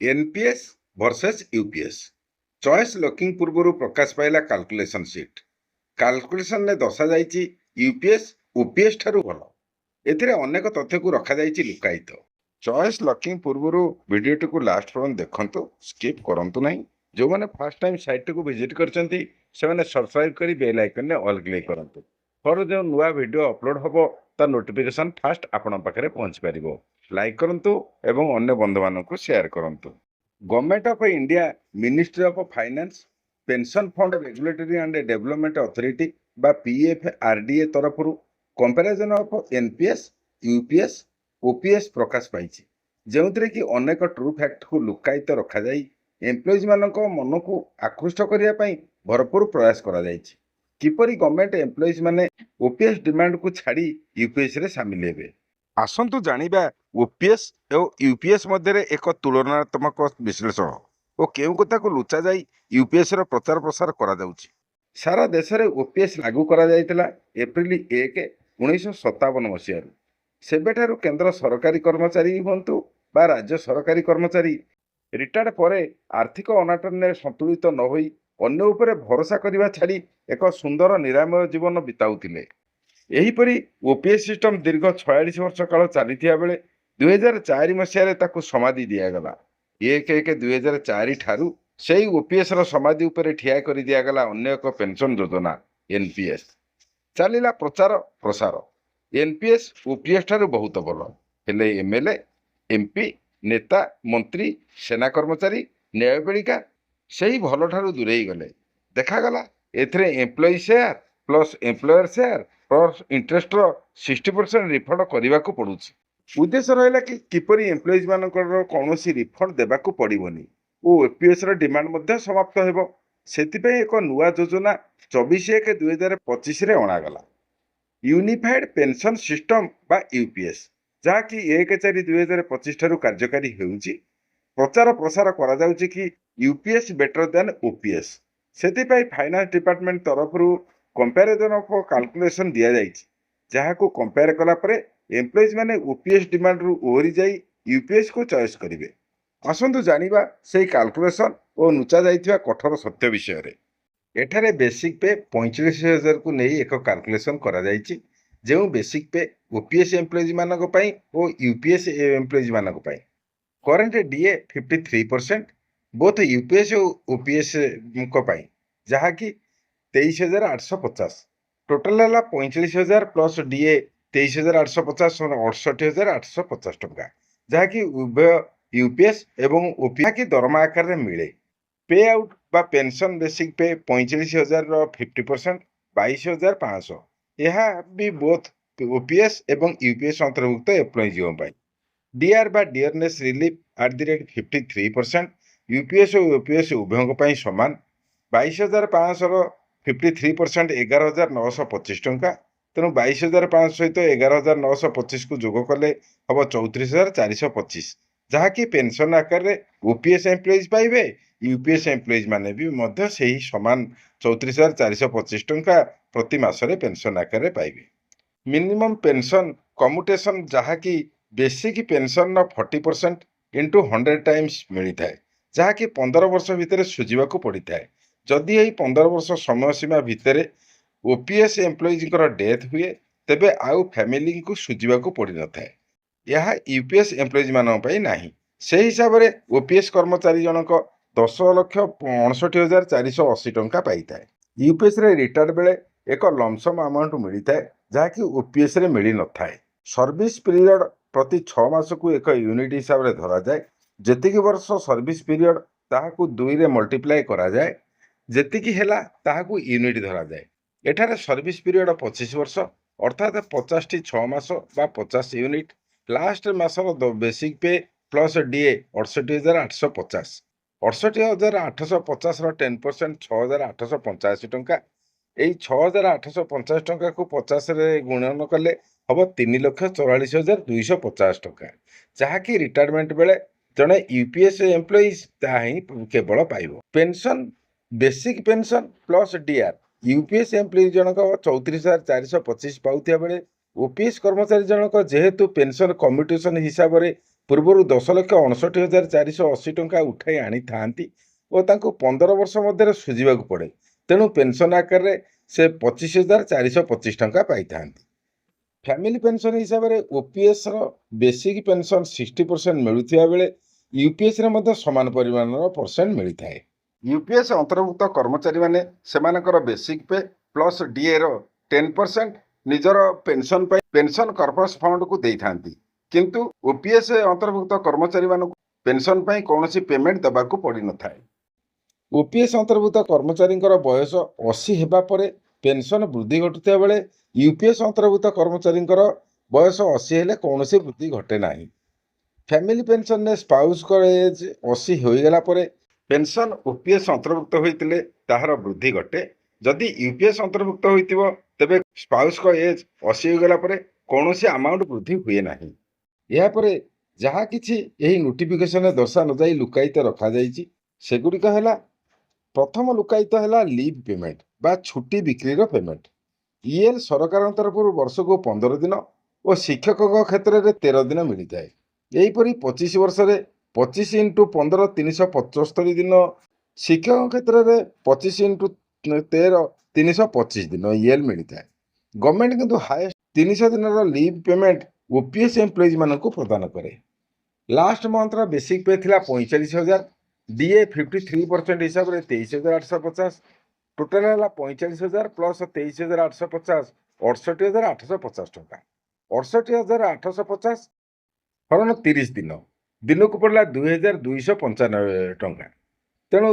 NPS versus UPS choice locking पूर्व प्रकाश पाइला calculation seat calculation ने दर्शा यूपीएस ओपीएस ठारू भल एथिरे अनेक तथ्य को रखा लुकायित चॉइस लॉकिंग पूर्व वीडियोटी को लास्ट पर्यंत देखंतु स्किप करंतु नहीं जो मैंने फर्स्ट टाइम साइट को विजिट करछंती से माने सब्सक्राइब करी बेल आइकन ने ऑल क्लिक करंतु फॉर जो नुआ वीडियो अपलोड हबो ता नोटिफिकेशन फास्ट आपण पाखरे पहुंच परिबो लाइक करंतु एवं अन्य बंधु मानकु शेयर करंतु। Government of India ministry of finance pension fund regulatory and development authority बा पीएफआरडीए तरफ comparison of NPS UPS OPS प्रकाश पाई जो कि अनेक ट्रू फैक्ट को लुकायित रखा एम्प्लॉइज मानक मन को आकृष्ट करने भरपूर प्रयास करा किपरि गवर्नमेंट एम्प्लॉइज माने ओपीएस डिमांड को छाड़ी यूपीएस रे शामिल हेबे। आसंतु जानिबा ओपीएस और यूपीएस मध्य एक तुलनात्मक विश्लेषण और केउ कथा को लुचा जाई यूपीएस रो प्रचार प्रसार करा जाउची। सारा देश रे ओपीएस लागू करा जाइतला एप्रिल 1 1957 मसीह सेबेठारु केंद्र सरकारी कर्मचारी हुंतु बा राज्य सरकारी कर्मचारी रिटायर्ड परे आर्थिक अनाटन संतुलित न होई अन्य उपरे भरोसा करिवा छाड़ी एक सुंदर निरामय जीवन बिताउथिले। एहीपरि ओपीएस सिस्टम दीर्घ 46 वर्ष काल चली बेले 2004 मसीह समाधि दिगला 1/1/2004 ठारू से ओपीएस समाधि उपरे ठिया कर दिगला अन्य एक पेंशन योजना एनपीएस चलला प्रचार प्रसार एनपीएस ओपीएस ठारू बहुत भल हेले एमएलए एमपी नेता मंत्री सेना कर्मचारी न्यायपालिका से ही भल ठारू दूरे गले देखागला एथरे employee share plus employer share plus interest 60% refund करने को पड़ू। उद्देश्य रहा कि किपरि एम्प्लॉइज मान कौन रिफंड देवाक पड़ोनी और ओपीएस डिमांड समाप्त हो एक नुआ योजना 24/1/2025 अणागला यूनिफाइड पेंशन सिस्टम बा यूपीएस जहाँकि 1/4/2025 ठारू कार्यकारी होउची। प्रचार प्रसार करा कि यूपीएस बेटर देन ओपीएस से फाइनेंस डिपार्टमेंट तरफ कंपैरिजन ऑफ कैलकुलेशन दि जाए जहाँ को कंपेयर कला परे एम्प्लॉइज माने ओपीएस डिमांड रु ओहरी जाई यूपीएस को चॉइस करिवे। आसंतु जानिबा से कैलकुलेशन और नुचा जाइथिबा कठोर सत्य विषय रे। एठारे बेसिक पे 45,000 को नहीं एक कैलकुलेशन करा जाइछि जेउ बेसिक पे ओपीएस एम्प्लॉइज मानक पई और यूपीएस एम्प्लॉइज मानक पई करेंट डीए 53% बोथ यूपीएस और ओपीएस को पई जहाँ की 23,850 टोटल है 45,000 प्लस डीए 23,850 68,850 टंका जहाँकि उभय यूपीएस एवं ओपीएस की दरमा आकार में मिले। पे आउट बा पेंशन बेसिक पे 45,000 50% 22,500 यह भी बोथ ओपीएस एवं यूपीएस अंतर्भुक्त एम्प्लॉइज डीआर बा डियरनेस रिलीफ @53% यूपीएस और ओपीएस उभयों सामान 22,500 53% 11,925 टंका तेणु 22,500 सहित 11,925 को जोग कले हम 34,425 जहाँकि पेंशन आकार में ओपीएस एम्प्लॉइज पाइबे यूपीएस एम्प्लॉइज माने भी मध्य से ही समान 34,425 टंका प्रति मासरे पेंशन आकार में पाइबे। मिनिमम पेंशन कम्युटेशन जहाँकि बेसिक पेंशन 40% इंटू 100 टाइम्स मिलता है जहाँकि 15 वर्ष भितर सुझा पड़ी था जदि यही 15 वर्ष समय सीमा भितर ओपीएस एम्प्लॉइज डेथ हुए तेबे आउ फैमिली को सुझा पड़ न था यह यूपीएस एम्प्लॉइज मानक नहीं से हिसाब से ओपीएस कर्मचारी जनक 10,59,480 टंका पाई था। यूपीएस रिटायर्ड बेले एक लमसम अमाउंट मिलता है जहाँकि ओपीएस रे मिल न था। सर्विस पीरियड प्रति 6 मास को एक यूनिट हिसाब से धरा जाए जेतिकी वर्ष सर्विस पीरियड ताहाकू 2 रे मल्टीप्लाई करा जाए जेतिकी हेला ताहाकू यूनिट धरा जाए। एठारे सर्विस पीरियड 25 वर्ष अर्थात 50 टी 6 मास बा 50 यूनिट लास्ट मासर बेसिक पे प्लस डीए 68,850 68,850 10% 6,885 टंका यही 6,850 टंका को 50 रे गुणन कले हम 3,44,250 टंका जहाँकि रिटायरमेंट बेले जड़े यूपीएस एम्प्लॉइज ही केवल पाइब। Pension basic pension plus DR UPS employees जनक 34,425 पाउथिया बेले ओपीएस कर्मचारी जनक जेहेतु पेंशन कम्युटेशन हिसाब से ପୂର୍ବରୁ 10,69,480 ଟଙ୍କା ଉଠାଇ ଆଣିଥାନ୍ତି ଓ ତାଙ୍କୁ 15 ବର୍ଷ ମଧ୍ୟରେ ସୁଝିବାକୁ ପଡ଼େ। ତେଣୁ ପେନ୍ସନ୍ ଆକାରରେ ସେ 25,425 ଟଙ୍କା ପାଇଥାନ୍ତି। ଫ୍ୟାମିଲି ପେନ୍ସନ୍ ହିସାବରେ ଓପିଏସ୍ର ବେସିକ୍ ପେନ୍ସନ୍ 60% ମିଳୁଥିବା ବେଳେ ୟୁପିଏସ୍ରେ ମଧ୍ୟ ସମାନ ପରିମାଣର ପରସେଣ୍ଟ ମିଳିଥାଏ। ୟୁପିଏସ୍ ଅନ୍ତର୍ଭୁକ୍ତ କର୍ମଚାରୀମାନେ ସେମାନଙ୍କର ବେସିକ୍ ପେ ପ୍ଲସ୍ ଡିଏର 10% ନିଜର ପେନ୍ସନ୍ ପାଇଁ ପେନ୍ସନ୍ କର୍ପସ୍ ଫଣ୍ଡକୁ ଦେଇଥାନ୍ତି। କିନ୍ତୁ ଓପିଏସ୍ ଅନ୍ତର୍ଭୁକ୍ତ କର୍ମଚାରୀମାନଙ୍କୁ ପେନ୍ସନ୍ ପାଇଁ କୌଣସି ପେମେଣ୍ଟ ଦେବାକୁ ପଡ଼ିନଥାଏ। ଓପିଏସ୍ ଅନ୍ତର୍ଭୁକ୍ତ କର୍ମଚାରୀଙ୍କର ବୟସ 80 ହେବା ପରେ ପେନ୍ସନ୍ ବୃଦ୍ଧି ଘଟୁଥିବା ବେଳେ ୟୁପିଏସ୍ ଅନ୍ତର୍ଭୁକ୍ତ କର୍ମଚାରୀଙ୍କର ବୟସ 80 ହେଲେ କୌଣସି ବୃଦ୍ଧି ଘଟେ ନାହିଁ। ଫ୍ୟାମିଲି ପେନ୍ସନ୍ରେ ସ୍ପାଉସ୍ଙ୍କ ଏଜ୍ 80 ହୋଇଗଲା ପରେ ପେନ୍ସନ୍ ଓପିଏସ୍ ଅନ୍ତର୍ଭୁକ୍ତ ହୋଇଥିଲେ ତାହାର ବୃଦ୍ଧି ଘଟେ। ଯଦି ୟୁପିଏସ୍ ଅନ୍ତର୍ଭୁକ୍ତ ହୋଇଥିବ ତେବେ ସ୍ପାଉସ୍ଙ୍କ ଏଜ୍ 80 ହୋଇଗଲା ପରେ କୌଣସି ଆମାଉଣ୍ଟ ବୃଦ୍ଧି ହୁଏ ନାହିଁ। ଏହାପରେ ଯାହା କିଛି ଏହି ନୋଟିଫିକେସନରେ ଦର୍ଶାନଯାଇ ଲୁକାୟିତ ରଖାଯାଇଛି ସେଗୁଡ଼ିକ ହେଲା, ପ୍ରଥମ ଲୁକାୟିତ ହେଲା ଲିଭ୍ ପେମେଣ୍ଟ ବା ଛୁଟି ବିକ୍ରିର ପେମେଣ୍ଟ। ଇଏଲ୍ ସରକାରଙ୍କ ତରଫରୁ ବର୍ଷକୁ 15 ଦିନ ଓ ଶିକ୍ଷକଙ୍କ କ୍ଷେତ୍ରରେ 13 ଦିନ ମିଳିଥାଏ। ଏହିପରି 25 ବର୍ଷରେ 25 × 15 375 ଦିନ, ଶିକ୍ଷକଙ୍କ କ୍ଷେତ୍ରରେ 25 × 13 325 ଦିନ ଇଏଲ୍ ମିଳିଥାଏ। ଗଭର୍ଣ୍ଣମେଣ୍ଟ କିନ୍ତୁ ହାଏଷ୍ଟ 300 ଦିନର ଲିଭ୍ ପେମେଣ୍ଟ ଓପିଏସ୍ ଏମ୍ପ୍ଲୟିଜ୍ ମାନଙ୍କୁ ପ୍ରଦାନ କରେ। ଲାଷ୍ଟ ମନ୍ଥର ବେସିକ୍ ପେ ଥିଲା 45,000, ଡିଏ 53% ହିସାବରେ 23,850, ଟୋଟାଲ ହେଲା 45,000 ପ୍ଲସ୍ 23,850 68,850 ଟଙ୍କା। 68,850 ହରଣ 30 ଦିନ, ଦିନକୁ ପଡ଼ିଲା 2,295 ଟଙ୍କା। ତେଣୁ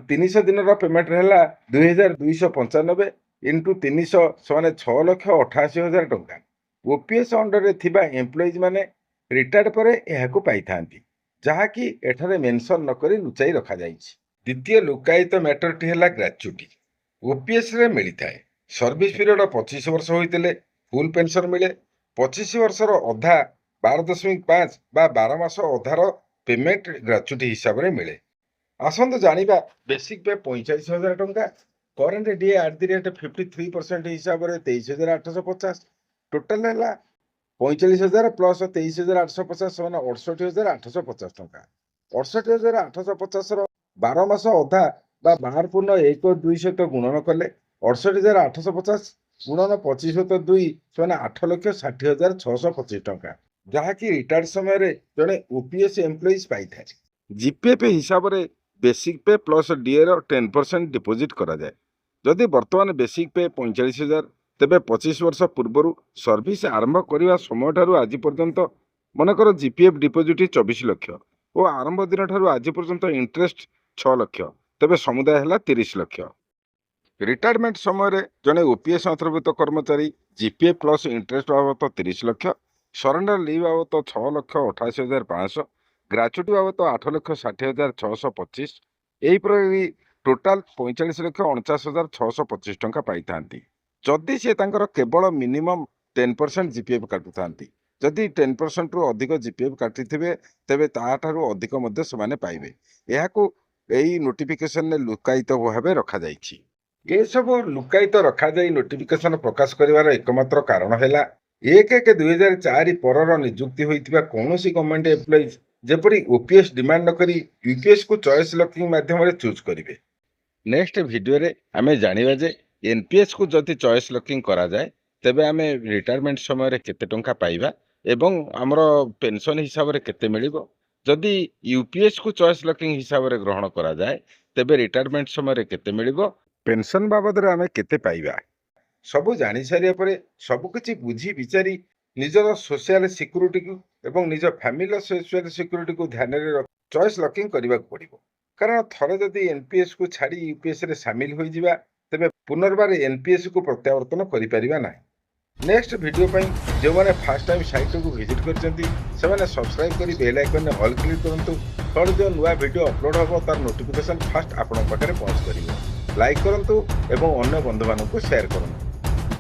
300 ଦିନର ପେମେଣ୍ଟ ହେଲା 2,295 ଇଣ୍ଟୁ 300 ସମାନେ 6,88,000 ଟଙ୍କା। ଓପିଏସ୍ ଅଣ୍ଡରରେ ଥିବା ଏମ୍ପ୍ଲୟିଜ୍ ମାନେ ରିଟାୟାର୍ଡ ପରେ ଏହାକୁ ପାଇଥାନ୍ତି, ଯାହାକି ଏଠାରେ ମେନସନ୍ ନକରି ଲୁଚାଇ ରଖାଯାଇଛି। ଦ୍ୱିତୀୟ ଲୁକାୟିତ ମ୍ୟାଟରଟି ହେଲା ଗ୍ରାଚ୍ୟୁଟି। ଓପିଏସ୍ରେ ମିଳିଥାଏ। ସର୍ଭିସ୍ ପିରିୟଡ଼ 25 ବର୍ଷ ହୋଇଥିଲେ ଫୁଲ୍ ପେନ୍ସନ୍ ମିଳେ। 25 ବର୍ଷର ଅଧା 12.5 ବା 12 ମାସ ଅଧାର ପେମେଣ୍ଟ ଗ୍ରାଚ୍ୟୁଟି ହିସାବରେ ମିଳେ। ଆସନ୍ତୁ ଜାଣିବା ବେସିକ୍ ପେ 45,000 ଟଙ୍କା, current DA at the rate 53% ହିସାବରେ 23,850, ଟୋଟାଲ ହେଲା 45,000 ପ୍ଲସ୍ 23,850 ସମାନ 68,850 ଟଙ୍କା। 68,850ର 12 ମାସ ଅଧା ବା 12.12 ସହିତ ଗୁଣନ କଲେ 68,850 ଗୁଣନ 25/2 ସମାନ 8,60,625 ଟଙ୍କା, ଯାହାକି ରିଟାୟାର୍ଡ ସମୟରେ ଜଣେ ଓପିଏସ୍ ଏମ୍ପ୍ଲୟିଜ୍ ପାଇଥାଏ। ଜିପିଏଫ୍ ହିସାବରେ ବେସିକ୍ ପେ ପ୍ଲସ୍ ଡିଏର 10% ଡିପୋଜିଟ୍ କରାଯାଏ। ଯଦି ବର୍ତ୍ତମାନ ବେସିକ୍ ପେ 45,000 ତେବେ 25 ବର୍ଷ ପୂର୍ବରୁ ସର୍ଭିସ୍ ଆରମ୍ଭ କରିବା ସମୟଠାରୁ ଆଜି ପର୍ଯ୍ୟନ୍ତ ମନେକର ଜିପିଏଫ୍ ଡିପୋଜିଟ୍ 24 ଲକ୍ଷ ଓ ଆରମ୍ଭ ଦିନଠାରୁ ଆଜି ପର୍ଯ୍ୟନ୍ତ ଇଣ୍ଟରେଷ୍ଟ 6 ଲକ୍ଷ, ତେବେ ସମୁଦାୟ ହେଲା 30 ଲକ୍ଷ। ରିଟାୟାରମେଣ୍ଟ ସମୟରେ ଜଣେ ଓପିଏସ୍ ଅନ୍ତର୍ଭୁକ୍ତ କର୍ମଚାରୀ ଜିପିଏଫ୍ ପ୍ଲସ୍ ଇଣ୍ଟରେଷ୍ଟ ବାବଦ 30 ଲକ୍ଷ, ସରେଣ୍ଡର ଲିଭ୍ ବାବଦ 6,88,500, ଗ୍ରାଚ୍ୟୁଟି ବାବଦ 8,60,625, ଏହିପରି ଟୋଟାଲ 45,49,625 ଟଙ୍କା ପାଇଥାନ୍ତି। ଯଦି ସେ ତାଙ୍କର କେବଳ ମିନିମମ୍ 10% ଜିପିଏଫ୍ କାଟୁଥାନ୍ତି। ଯଦି 10%ରୁ ଅଧିକ ଜିପିଏଫ୍ କାଟିଥିବେ ତେବେ ତାହାଠାରୁ ଅଧିକ ମଧ୍ୟ ସେମାନେ ପାଇବେ। ଏହାକୁ ଏହି ନୋଟିଫିକେସନରେ ଲୁକାୟିତ ଭାବେ ରଖାଯାଇଛି। ଏସବୁ ଲୁକାୟିତ ରଖାଯାଇ ନୋଟିଫିକେସନ ପ୍ରକାଶ କରିବାର ଏକମାତ୍ର କାରଣ ହେଲା 1/1/2004 ପରର ନିଯୁକ୍ତି ହୋଇଥିବା କୌଣସି ଗଭର୍ଣ୍ଣମେଣ୍ଟ ଏମ୍ପ୍ଲୟିଜ୍ ଯେପରି ଓପିଏସ୍ ଡିମାଣ୍ଡ ନକରି ୟୁପିଏସ୍କୁ ଚଏସ୍ ଲକିଂ ମାଧ୍ୟମରେ ଚୁଜ୍ କରିବେ। ନେକ୍ସଟ ଭିଡ଼ିଓରେ ଆମେ ଜାଣିବା ଯେ ଏନ୍ପିଏସ୍କୁ ଯଦି ଚଏସ୍ ଲକିଂ କରାଯାଏ ତେବେ ଆମେ ରିଟାୟାରମେଣ୍ଟ ସମୟରେ କେତେ ଟଙ୍କା ପାଇବା ଏବଂ ଆମର ପେନ୍ସନ୍ ହିସାବରେ କେତେ ମିଳିବ। ଯଦି ୟୁପିଏସ୍କୁ ଚଏସ୍ ଲକିଂ ହିସାବରେ ଗ୍ରହଣ କରାଯାଏ ତେବେ ରିଟାୟାରମେଣ୍ଟ ସମୟରେ କେତେ ମିଳିବ, ପେନ୍ସନ୍ ବାବଦରେ ଆମେ କେତେ ପାଇବା। ସବୁ ଜାଣିସାରିବା ପରେ ସବୁକିଛି ବୁଝି ବିଚାରି ନିଜର ସୋସିଆଲ ସିକ୍ୟୁରିଟିକୁ ଏବଂ ନିଜ ଫ୍ୟାମିଲିର ସୋସିଆଲ ସିକ୍ୟୁରିଟିକୁ ଧ୍ୟାନରେ ରଖି ଚଏସ୍ ଲକିଂ କରିବାକୁ ପଡ଼ିବ। କାରଣ ଥରେ ଯଦି ଏନ୍ପିଏସ୍କୁ ଛାଡ଼ି ୟୁପିଏସ୍ରେ ସାମିଲ ହୋଇଯିବା ତେବେ ପୁନର୍ବାର ଏନ୍ପିଏସ୍କୁ ପ୍ରତ୍ୟାବର୍ତ୍ତନ କରିପାରିବା ନାହିଁ। ନେକ୍ସଟ ଭିଡ଼ିଓ ପାଇଁ ଯେଉଁମାନେ ଫାର୍ଷ୍ଟ ଟାଇମ୍ ସାଇଟ୍କୁ ଭିଜିଟ୍ କରିଛନ୍ତି ସେମାନେ ସବସ୍କ୍ରାଇବ୍ କରି ବେଲ୍ ଆଇକନ୍ରେ ଅଲ୍ କ୍ଲିକ୍ କରନ୍ତୁ। ଫଳରେ ଯେଉଁ ନୂଆ ଭିଡ଼ିଓ ଅପଲୋଡ଼ ହେବ ତାର ନୋଟିଫିକେସନ୍ ଫାଷ୍ଟ ଆପଣଙ୍କ ପାଖରେ ପହଞ୍ଚି ପାରିବ। ଲାଇକ୍ କରନ୍ତୁ ଏବଂ ଅନ୍ୟ ବନ୍ଧୁମାନଙ୍କୁ ସେୟାର କରନ୍ତୁ।